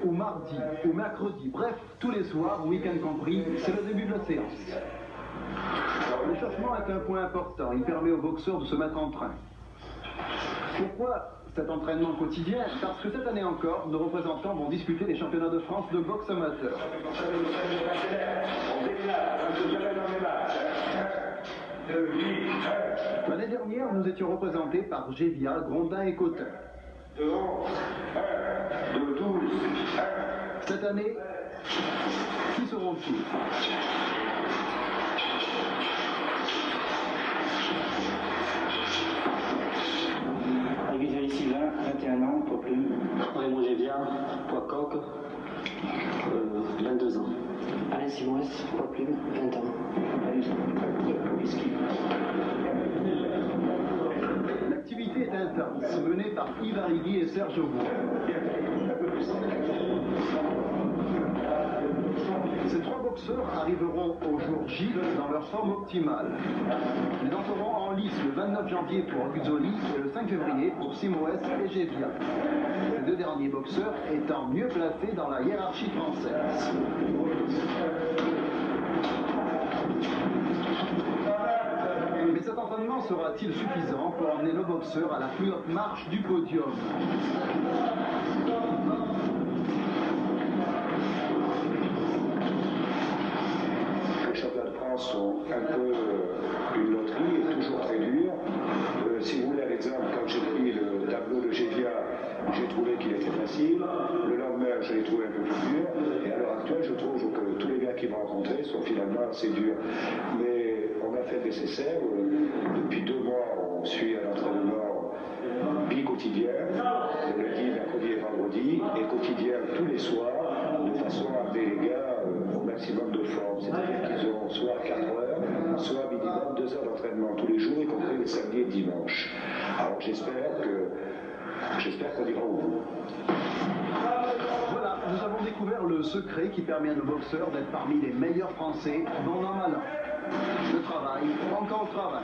ou mardi, ou mercredi, bref, tous les soirs, week-end compris, c'est le début de la séance. L'échauffement est un point important, il permet aux boxeurs de se mettre en train. Pourquoi cet entraînement quotidien? Parce que cette année encore, nos représentants vont disputer les championnats de France de boxe amateur. L'année dernière, nous étions représentés par Gévia, Grondin et Cotin. Cette année, qui seront-ils? David Sylvain, 21 ans, poids plume. Raymond Gévia, poids coq, 22 ans. Alain Simouès, poids plume, 20 ans. L'activité est intense, menée par Yves Arrigui et Serge Aubourg. Ces trois boxeurs arriveront au jour J dans leur forme optimale. Ils entreront en lice le 29 janvier pour Guzoli et le 5 février pour Simoes et Gévia. Ces deux derniers boxeurs étant mieux placés dans la hiérarchie française. Mais cet entraînement sera-t-il suffisant pour emmener nos boxeurs à la plus haute marche du podium? Les championnats de France sont un peu une loterie et toujours très dur. Si vous voulez un exemple, quand j'ai pris le tableau de Gévia, j'ai trouvé qu'il était facile. Le lendemain, je l'ai trouvé un peu plus dur. Et à l'heure actuelle, je trouve que tous les gars qui m'ont rencontré sont finalement assez durs. Mais on a fait le nécessaire. Depuis 2 mois, on suit un entraînement bi-quotidien, le lundi, mercredi et vendredi, et quotidien tous les soirs, de façon à amener les gars au maximum de forme. C'est-à-dire qu'ils ont soit 4 heures, soit minimum 2 heures d'entraînement tous les jours, y compris les samedis et dimanches. Alors j'espère qu'on ira au bout. Voilà, nous avons découvert le secret qui permet à nos boxeurs d'être parmi les meilleurs Français, bon an mal an. Le travail, encore le travail.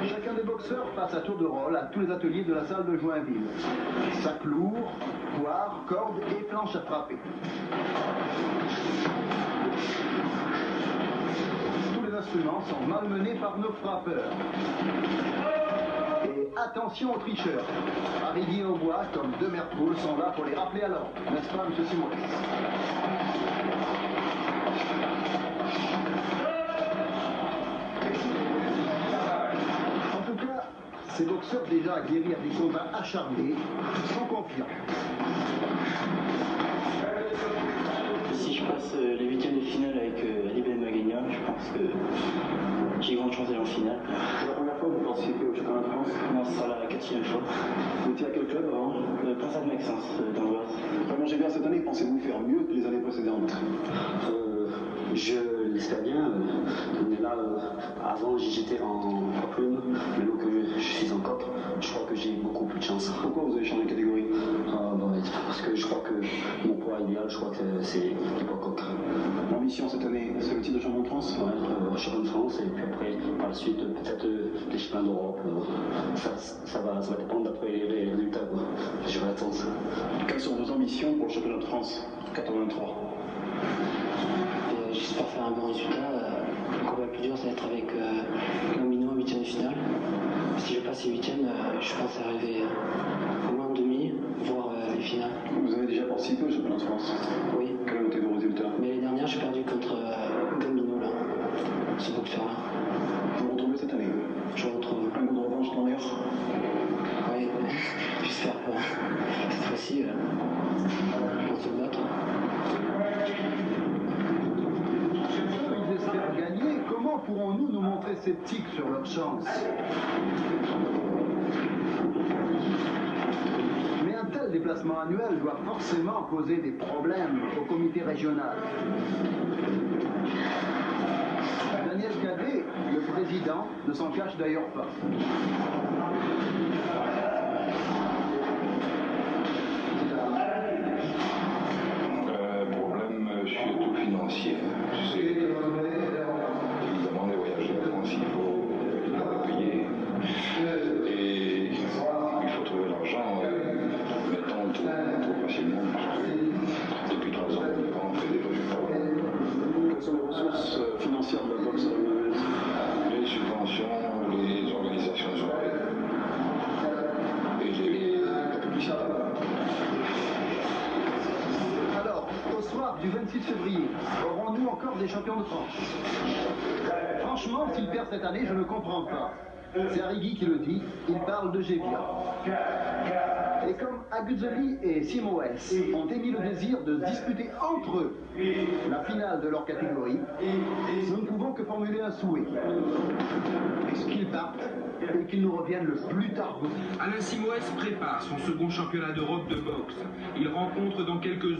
Chacun des boxeurs passe à tour de rôle à tous les ateliers de la salle de Joinville. Sac lourd, poire, corde et planche à frapper. Tous les instruments sont malmenés par nos frappeurs. Et attention aux tricheurs. Arrigui et Aubois, comme 2 mercoules, sont là pour les rappeler à l'ordre. N'est-ce pas, M. Simon? En tout cas, ces boxeurs déjà aguerris à des combats acharnés sont confiants. Si je passe les 8e de finale avec Ali Ben Magagna, je pense que j'ai grande chance d'aller en finale. C'est la première fois que vous participez au championnat de France? Non, ce sera la 4e fois. Vous étiez à quel club avant? Prince de Maxence, dans l'Oise. Raymond Gévia, cette année, pensez-vous faire mieux que les années précédentes? Je l'espère bien. On est là, avant j'étais en poids plume, maintenant que je suis en coq, je crois que j'ai beaucoup plus de chance. Pourquoi vous avez changé de catégorie? Parce que je crois que mon poids idéal, je crois que c'est le poids coq. L'ambition cette année, c'est le titre de champion de France? Ouais, champion de France, et puis après, par la suite, peut-être les championnats d'Europe. Ça va dépendre d'après les résultats. Je vais attendre ça. Quelles sont vos ambitions pour le championnat de France 83? J'espère faire un bon résultat. Le combat le plus dur, ça va être avec Gambino en 8e de finale. Si je passe les 8e, je pense arriver au moins en demi, voire les finales. Vous avez déjà participé au championnat de France? Oui. Quels ont été vos résultats? Mais l'année dernière, j'ai perdu contre Gambino, là, ce boxeur-là. Vous vous retrouvez cette année? Je le retrouve. Un coup de revanche dans l'air? Oui, j'espère pas. Cette fois-ci, on va se battre. Ils espèrent gagner. Comment pourrons-nous nous montrer sceptiques sur leurs chances? Mais un tel déplacement annuel doit forcément poser des problèmes au comité régional. Daniel Cadet, le président, ne s'en cache d'ailleurs pas. Problème surtout financier. Évidemment, les voyages de France, il faut les payer. Et il faut trouver l'argent. soir du 26 février, aurons-nous encore des champions de France? Franchement, s'il perd cette année, je ne comprends pas. C'est Arrighi qui le dit, il parle de Gévia. Et comme Aguzeli et Simoes ont émis le désir de disputer entre eux la finale de leur catégorie, nous ne pouvons que formuler un souhait. Qu'ils partent et qu'ils nous reviennent le plus tard possible. Alain Simoes prépare son second championnat d'Europe de boxe. Il rencontre dans quelques